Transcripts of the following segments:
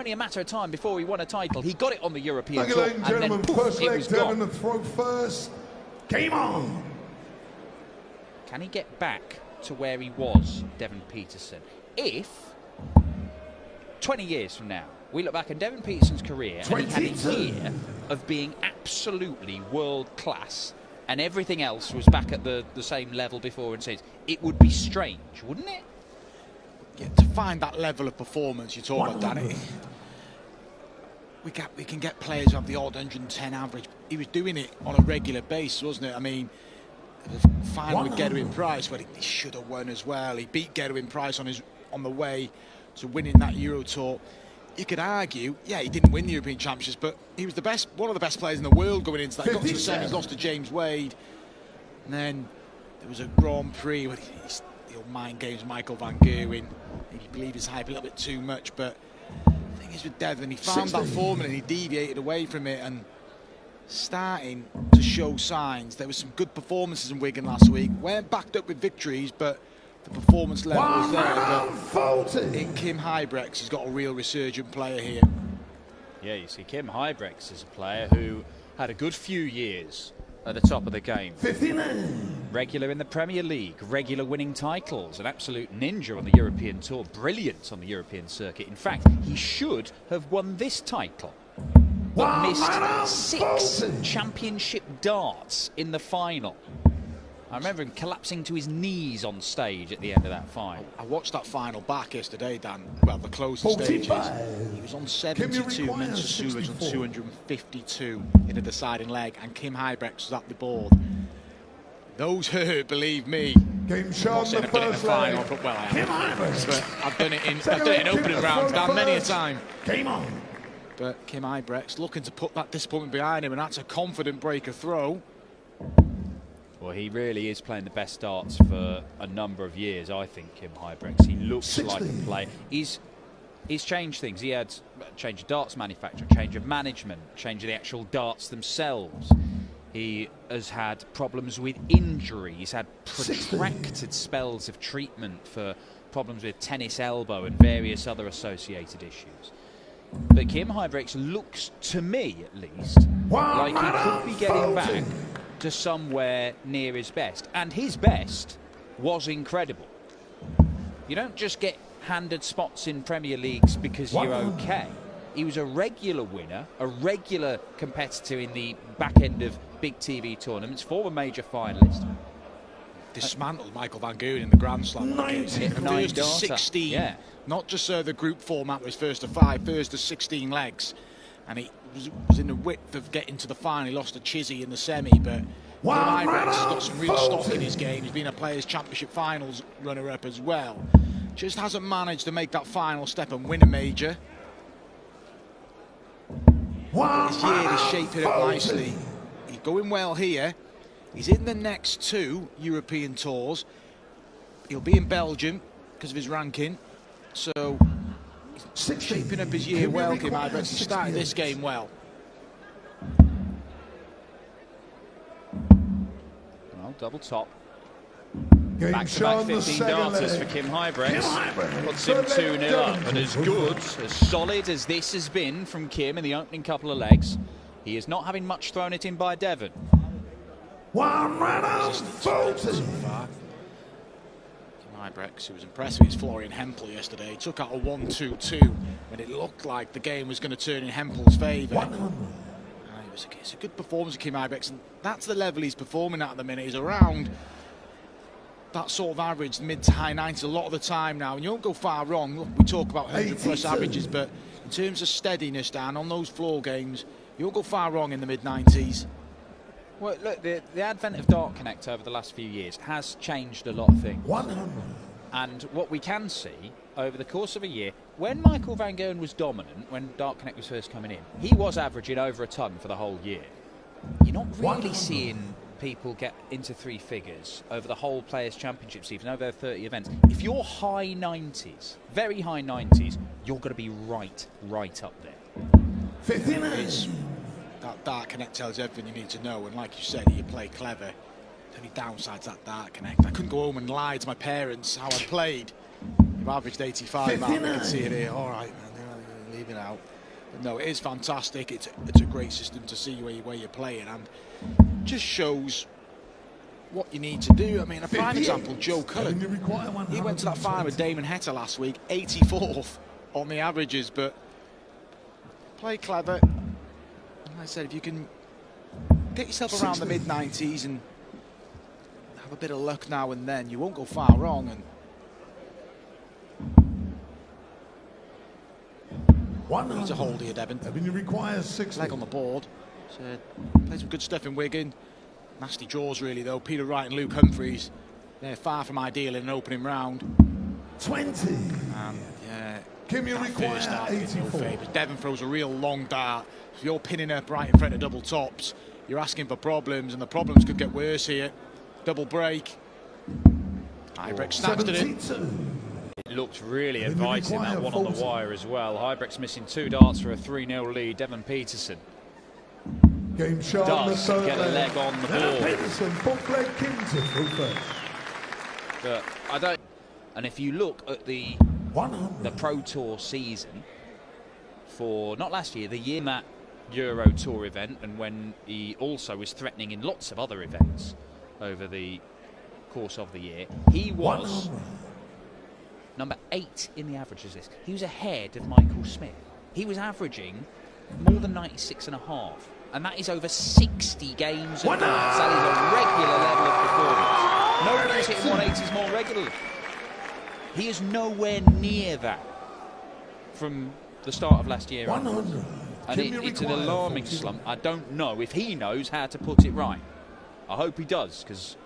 only a matter of time before he won a title. He got it on the European Thank you, Tour, ladies and and gentlemen. then First poof, it leg, was Devon gone. the throw first. Game on. Can he get back to where he was, Devon Petersen? If 20 years from now we look back on Devon Petersen's career and he had a year of being absolutely world class and everything else was back at the same level before and since, it would be strange, wouldn't it? Yeah, to find that level of performance you talk about, Danny, we can get players who have the odd 110 average. He was doing it on a regular basis, wasn't it? I mean, the final with Gerwyn Price, where he should have won as well. He beat Gerwyn Price on the way to winning that Euro Tour. You could argue, yeah, he didn't win the European Championships, but he was one of the best players in the world going into that. He got to the semis, lost to James Wade, and then there was a Grand Prix where the old mind games, Michael Van Gerwen. He believed his hype a little bit too much, but the thing is with Devon, he found that formula and he deviated away from it and starting to show signs. There were some good performances in Wigan last week, weren't backed up with victories, but the performance level was there. But in Kim Huybrechts, he's got a real resurgent player here. Yeah, you see, Kim Huybrechts is a player who had a good few years at the top of the game. 59. Regular in the Premier League, regular winning titles, an absolute ninja on the European Tour, brilliant on the European circuit. In fact, he should have won this title, but missed 6 championship darts in the final. I remember him collapsing to his knees on stage at the end of that final. I watched that final back yesterday, Dan. Well, the closing stages. He was on 72, Mensah Sullivan on 252 in the deciding leg, and Kim Huybrechts was at the board. Those hurt, believe me. Game shown the I've done it in the first final, leg. but well, I Kim haven't. Huybrechts. But I've done it in opening rounds, Dan, many a time. Game on. But Kim Huybrechts looking to put that disappointment behind him, and that's a confident breaker throw. Well, he really is playing the best darts for a number of years, I think, Kim Huybrechts. He looks like a player. He's changed things. He had a change of darts manufacturer, change of management, change of the actual darts themselves. He has had problems with injury. He's had protracted spells of treatment for problems with tennis elbow and various other associated issues. But Kim Huybrechts looks, to me at least, like he could be getting back to somewhere near his best. And his best was incredible. You don't just get handed spots in Premier Leagues because you're okay. He was a regular winner, a regular competitor in the back end of big TV tournaments, former major finalist. Dismantled Michael Van Gerwen in the Grand Slam. First to 16. Yeah. Not just the group format was first to 5, first to 16 legs. And he was in the width of getting to the final. He lost to Chizzy in the semi, but Kim Huybrechts has got some real stock in his game. He's been a Players' Championship Finals runner-up as well. Just hasn't managed to make that final step and win a major. This year is shaping up nicely. He's going well here. He's in the next 2 European tours. He'll be in Belgium because of his ranking. So he's shaping up his year well, Kim Huybrechts. He started this game well. Well, double top. Back-to-back 15 darters for Kim Huybrechts. Puts him 2-0 up. And as good, as solid as this has been from Kim in the opening couple of legs, he is not having much thrown it in by Devon. So far. Huybrechts, who was impressive against Florian Hempel yesterday, took out a 1-2-2 when it looked like the game was going to turn in Hempel's favour. It's a good performance of Kim Huybrechts, and that's the level he's performing at the minute. He's around that sort of average, mid to high 90s a lot of the time now, and you won't go far wrong. Look, we talk about 100+ averages, but in terms of steadiness, Dan, on those floor games, you won't go far wrong in the mid 90s. Well, look, the advent of Dart Connect over the last few years has changed a lot of things. 100. And what we can see over the course of a year, when Michael Van Gerwen was dominant, when Dart Connect was first coming in, he was averaging over a ton for the whole year. You're not really seeing people get into 3 figures over the whole Players' Championship season, over 30 events. If you're high 90s, very high 90s, you're going to be right up there. 59. That Dart Connect tells you everything you need to know, and like you said, you play clever. The only downside's that Dart Connect. I couldn't go home and lie to my parents how I played. I've averaged 85, man. I can see it here. All right, man. leaving out. But no, it is fantastic. It's a great system to see where you're playing, and just shows what you need to do. I mean, a prime example, Joe Cullen. He went to that final with Damon Heta last week, 84th on the averages, but play clever. Like I said, if you can get yourself around the mid-90s and have a bit of luck now and then, you won't go far wrong. And needs a hold here, Devon. Requires 6. Leg on the board. So, played some good stuff in Wigan. Nasty draws, really, though. Peter Wright and Luke Humphreys, they're far from ideal in an opening round. 20. And, yeah, Kim first start in no 84. favour. Devon throws a real long dart. If you're pinning up right in front of double tops, you're asking for problems, and the problems could get worse here. Double break. Huybrechts snapped at it. It looked really inviting, that one on the wire as well. Huybrechts missing 2 darts for a 3-0 lead. Devon Petersen Game shot does get a leg on the ball. Petersen, both leg kings at full first. But I don't. And if you look at the 100. Pro Tour season for not last year, the year in that Euro Tour event, and when he also was threatening in lots of other events over the course of the year, he was 100. number 8 in the averages list. He was ahead of Michael Smith. He was averaging more than 96.5, and that is over 60 games of darts. That is a regular level of performance. Nobody's hitting 180s more regularly. He is nowhere near that from the start of last year. 100. And it's an alarming slump. I don't know if he knows how to put it right. I hope he does, because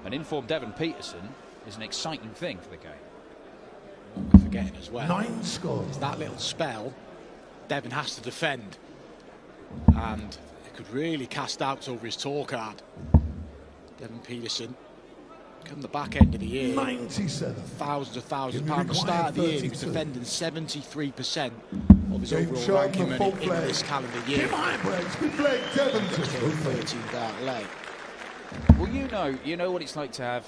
an informed Devon Petersen is an exciting thing for the game. What we're forgetting as well 9 scores. is that little spell Devon has to defend, and it could really cast doubts over his tour card. Devon Petersen, come the back end of the year, 97. thousands of pounds. At the start of the year, he was defending 73% of his Game overall shot ranking on the money full in play. this calendar Kim year. Huybrechts, big leg, Devon to Just full hit a first. 13-dart leg. Well, you know what it's like to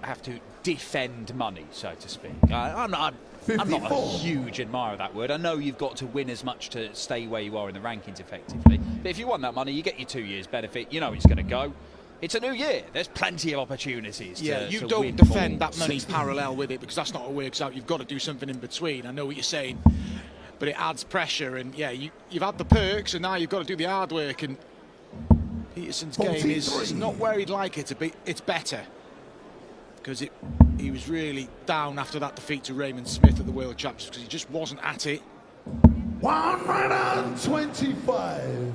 have to defend money, so to speak. I'm not a 54. huge admirer of that word. I know you've got to win as much to stay where you are in the rankings effectively. But if you want that money, you get your 2 years benefit. You know it's going to go. It's a new year. There's plenty of opportunities to you to don't win defend more. that money parallel with it, because that's not what works out. You've got to do something in between. I know what you're saying, but it adds pressure. And yeah, you've had the perks, and now you've got to do the hard work. And Petersen's game is not where he'd like it to be. It's better, because he was really down after that defeat to Raymond Smith at the World Championships, because he just wasn't at it. 125.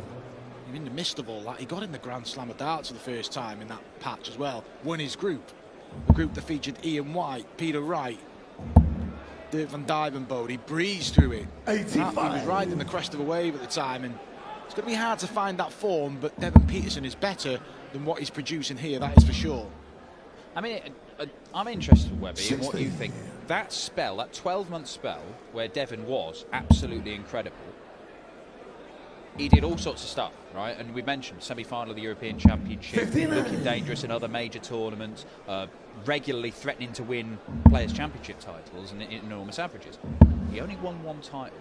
In the midst of all that, he got in the Grand Slam of darts for the first time in that patch as well. Won his group, the group that featured Ian White, Peter Wright, Dirk van Dijvenbode. He breezed through it. 85. He was riding the crest of a wave at the time, and it's going to be hard to find that form, but Devon Petersen is better than what he's producing here, that is for sure. I mean, I'm interested, Webby, in what 16. you think. That spell, that 12-month spell, where Devon was absolutely incredible, he did all sorts of stuff, right? And we mentioned semi-final of the European Championship, 59. looking dangerous in other major tournaments, regularly threatening to win Players' Championship titles and enormous averages. He only won 1 title.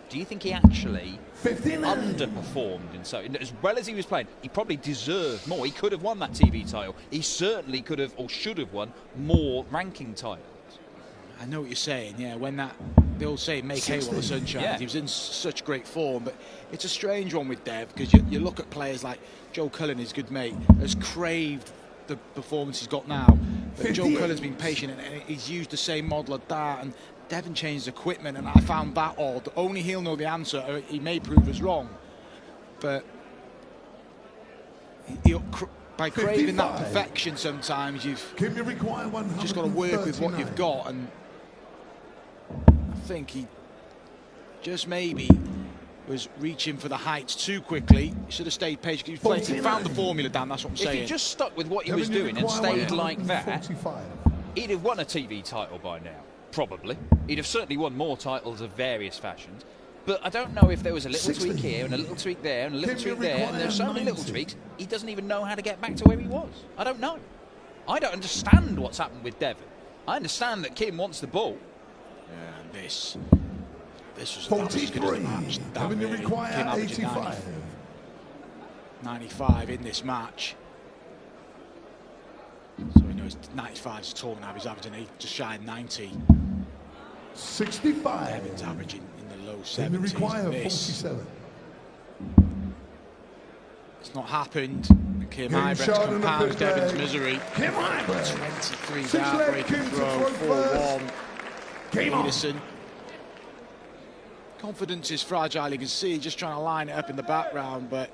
Do you think he actually 59. underperformed? And so, as well as he was playing, he probably deserved more. He could have won that TV title. He certainly could have, or should have, won more ranking titles. I know what you're saying, yeah, when they all say make hay while the sun shines. Yeah. He was in such great form, but it's a strange one with Dev, because you look at players like Joe Cullen, his good mate, has craved the performance he's got now. But Joe 58. Cullen's been patient, and he's used the same model of dart, and Devon changed equipment, and I found that odd. Only he'll know the answer, or he may prove us wrong. But by craving that 55. perfection, sometimes you've Kim, you require 139. just got to work with what you've got, and I think he just maybe was reaching for the heights too quickly. He should have stayed patient. He found the formula, Dan, that's what I'm saying. If he just stuck with what he was Devon, you doing and require stayed like that, 145. he'd have won a TV title by now, probably. He'd have certainly won more titles of various fashions. But I don't know if there was a little 60. tweak here and a little tweak there and a little Kim, you tweak there, and there's so require many little 90. tweaks, he doesn't even know how to get back to where he was. I don't know. I don't understand what's happened with Devon. I understand that Kim wants the ball. And this This was as good as the match. Devon, you require Kim averaging 85. 95 in this match. So he knows 95 is a total now. He's averaging just shy of 90. 65. Devon's averaging in the low 70s. Devon, you require This, 47. it's not happened. Kim Game Huybrechts shot in the compounds fifth Devon's leg. misery. Kim Huybrechts. 23 Six down, leg breaking Kim to throw, throw 4-1. Game on. Petersen. Confidence is fragile, you can see, just trying to line it up in the background, but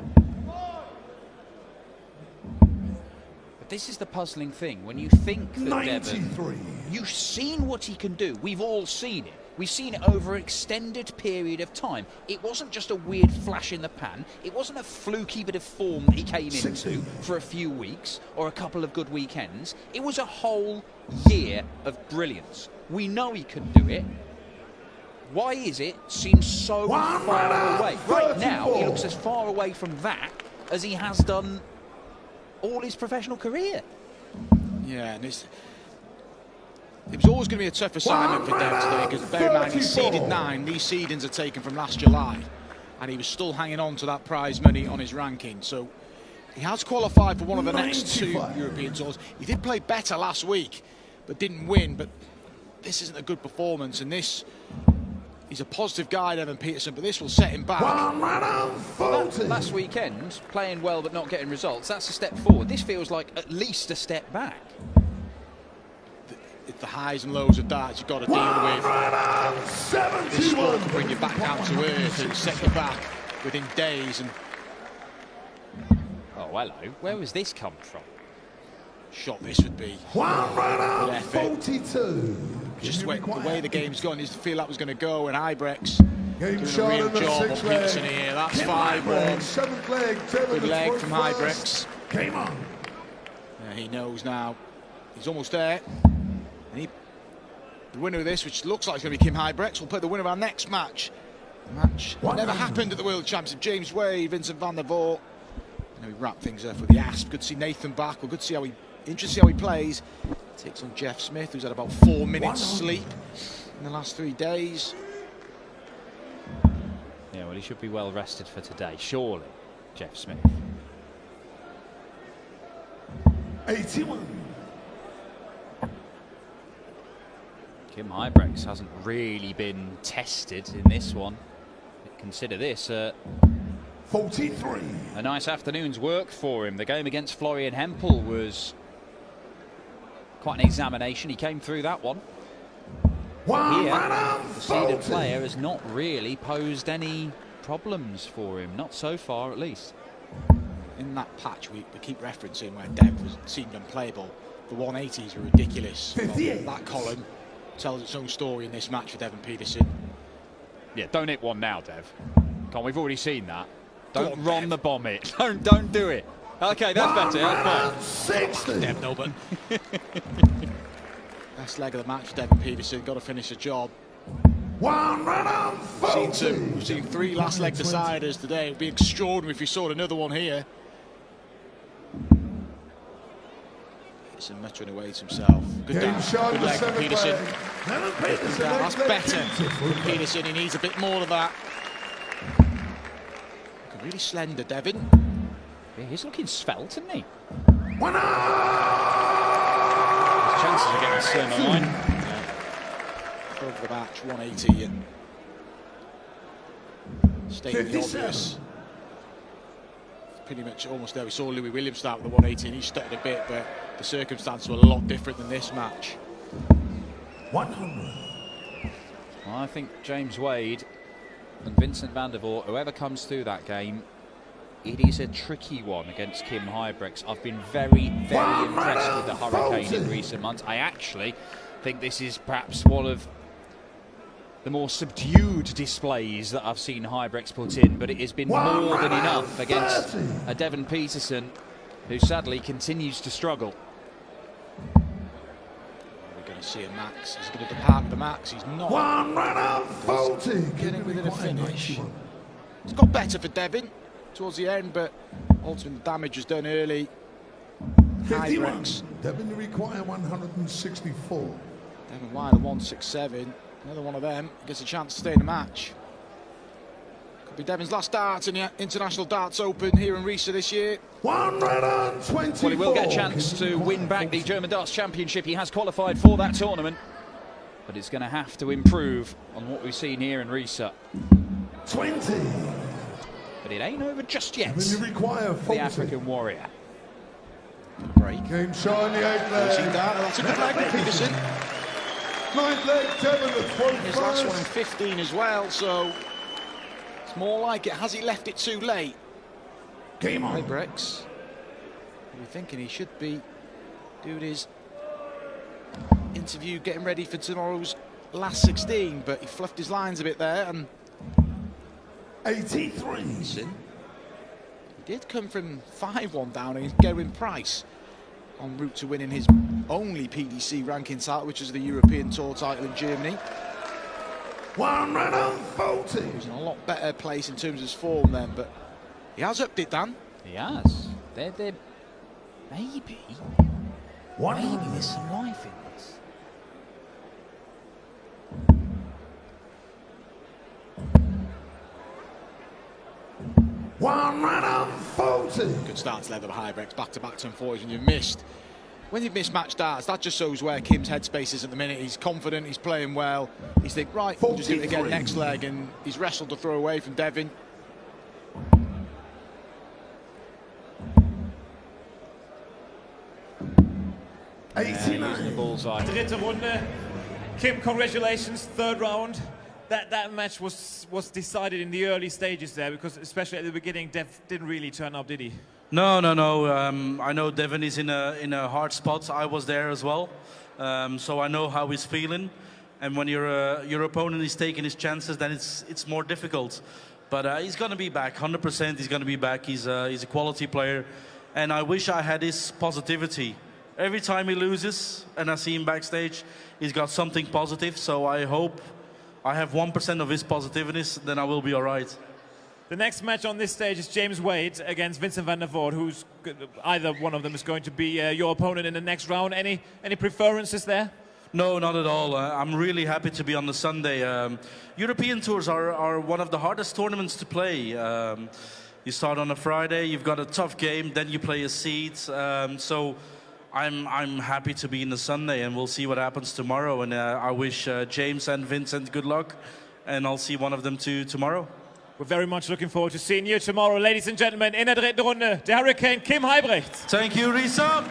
this is the puzzling thing. When you think that 93. Devon, you've seen what he can do. We've all seen it. We've seen it over an extended period of time. It wasn't just a weird flash in the pan. It wasn't a fluky bit of form that he came into for a few weeks or a couple of good weekends. It was a whole year of brilliance. We know he can do it. Why is it seems so far away? Right now, he looks as far away from that as he has done all his professional career. yeah, and it was always going to be a tough assignment for Dev today, because bear in mind he's seeded 9. These seedings are taken from last July, and he was still hanging on to that prize money on his ranking. So he has qualified for one of the next 2 European tours. He did play better last week, but didn't win. But this isn't a good performance, and this. He's a positive guy, Devon Petersen, but this will set him back. Last weekend, playing well but not getting results, that's a step forward. This feels like at least a step back. The highs and lows of that you've got to deal with. This sport can bring you back down to earth and set you back within days. And oh, hello. Where was this come from? Shot this would be. 42. Just the way the game's gone, is to feel that was going to go, and Huybrechts Game doing shot a real in the job on sixth Petersen leg. here. That's Kim 5-1. Huybrechts, seventh leg. Good leg from Huybrechts. Game on. Yeah, he knows now. He's almost there. And the winner of this, which looks like it's going to be Kim Huybrechts, will play the winner of our next match. Never happened at the World Championship. James Wade, Vincent van der Voort. We wrap things up with the Asp. Good to see Nathan back. We're good to see how interested to see how he plays. Takes on Jeff Smith, who's had about 4 minutes sleep in the last 3 days. Yeah, well, he should be well rested for today, surely, Jeff Smith. 81. Kim Huybrechts hasn't really been tested in this one. Consider this 43. a nice afternoon's work for him. The game against Florian Hempel was quite an examination. He came through that one. Here, the seeded player has not really posed any problems for him, not so far at least. In that patch, we keep referencing where Dev seemed unplayable. The 180s were ridiculous. Well, that column tells its own story in this match for Devon Petersen. Yeah, don't hit one now, Dev. Come on, we've already seen that. Don't run the bomb it. Don't do it. Okay, that's better. That's fine. Dev, no, but last leg of the match for Devon Petersen. Got to finish the job. We've seen 3 last leg deciders today. It would be extraordinary if we saw another one here. Petersen muttering away to himself. Good down. Good leg for Petersen. That's better for Petersen. He needs a bit more of that. Really slender, Devon. Yeah, he's looking svelte, isn't he? His chances of getting Slim line. Over the match, 180 and stating the obvious. Pretty much almost there. We saw Louis Williams start with the 180 and he stuttered a bit, but the circumstances were a lot different than this match. 100. Well, I think James Wade and Vincent van der Voort, whoever comes through that game, it is a tricky one against Kim Huybrechts. I've been very, very impressed with the Hurricane in recent months. I actually think this is perhaps one of the more subdued displays that I've seen Huybrechts put in, but it has been more than enough against a Devon Petersen who sadly continues to struggle. We're going to see a max. He's going to depart the max. He's not. Getting within a finish. It's got better for Devon towards the end, but ultimately the damage was done early. Huybrechts. Devon, you require 164. Devon Wilder 167. Another one of them gets a chance to stay in the match. Could be Devon's last darts in the International Darts Open here in Riesa this year. 124. Well, he will get a chance to win back the German Darts Championship. He has qualified for that tournament, but it's going to have to improve on what we've seen here in Riesa. 20. But it ain't over just yet. When you require The 40. African warrior. Break. Game shot in the 8th leg. That's a good leg with Petersen. 9th leg, Devon the His last one in first. 15 as well, so it's more like it. Has he left it too late? Game on. Huybrechts. We're thinking he should be doing his interview, getting ready for tomorrow's last 16, but he fluffed his lines a bit there. And 83. he did come from 5-1 down in Gerwin Price, en route to winning his only PDC ranking title, which is the European Tour title in Germany. 140. He was in a lot better place in terms of his form then, but he has upped it, Dan. He has. Maybe there's some life in this. Good start to leather Huybrechts, back-to-back 1040s, and when you've missed match darts, that just shows where Kim's headspace is at the minute. He's confident, he's playing well. He's thinking, right, we'll just do it again next leg, and he's wrestled to throw away from Devon. Using the bullseye. Dritte Runde. Kim, congratulations, 3rd round. That match was decided in the early stages there, because especially at the beginning, Dev didn't really turn up, did he? No. I know Devon is in a hard spot. I was there as well, so I know how he's feeling. And when your opponent is taking his chances, then it's more difficult. But he's going to be back, 100%. He's going to be back. He's a quality player, and I wish I had his positivity. Every time he loses, and I see him backstage, he's got something positive. So I hope I have 1% of his positiveness, then I will be all right. The next match on this stage is James Wade against Vincent van der Voort, who's either one of them is going to be your opponent in the next round. Any preferences there? No, not at all. I'm really happy to be on the Sunday. European tours are one of the hardest tournaments to play. You start on a Friday, you've got a tough game, then you play a seed. So I'm happy to be in the Sunday, and we'll see what happens tomorrow. And I wish James and Vincent good luck, and I'll see one of them too tomorrow. We're very much looking forward to seeing you tomorrow, ladies and gentlemen, in der dritten Runde, der Hurricane Kim Huybrechts. Thank you, Riesa.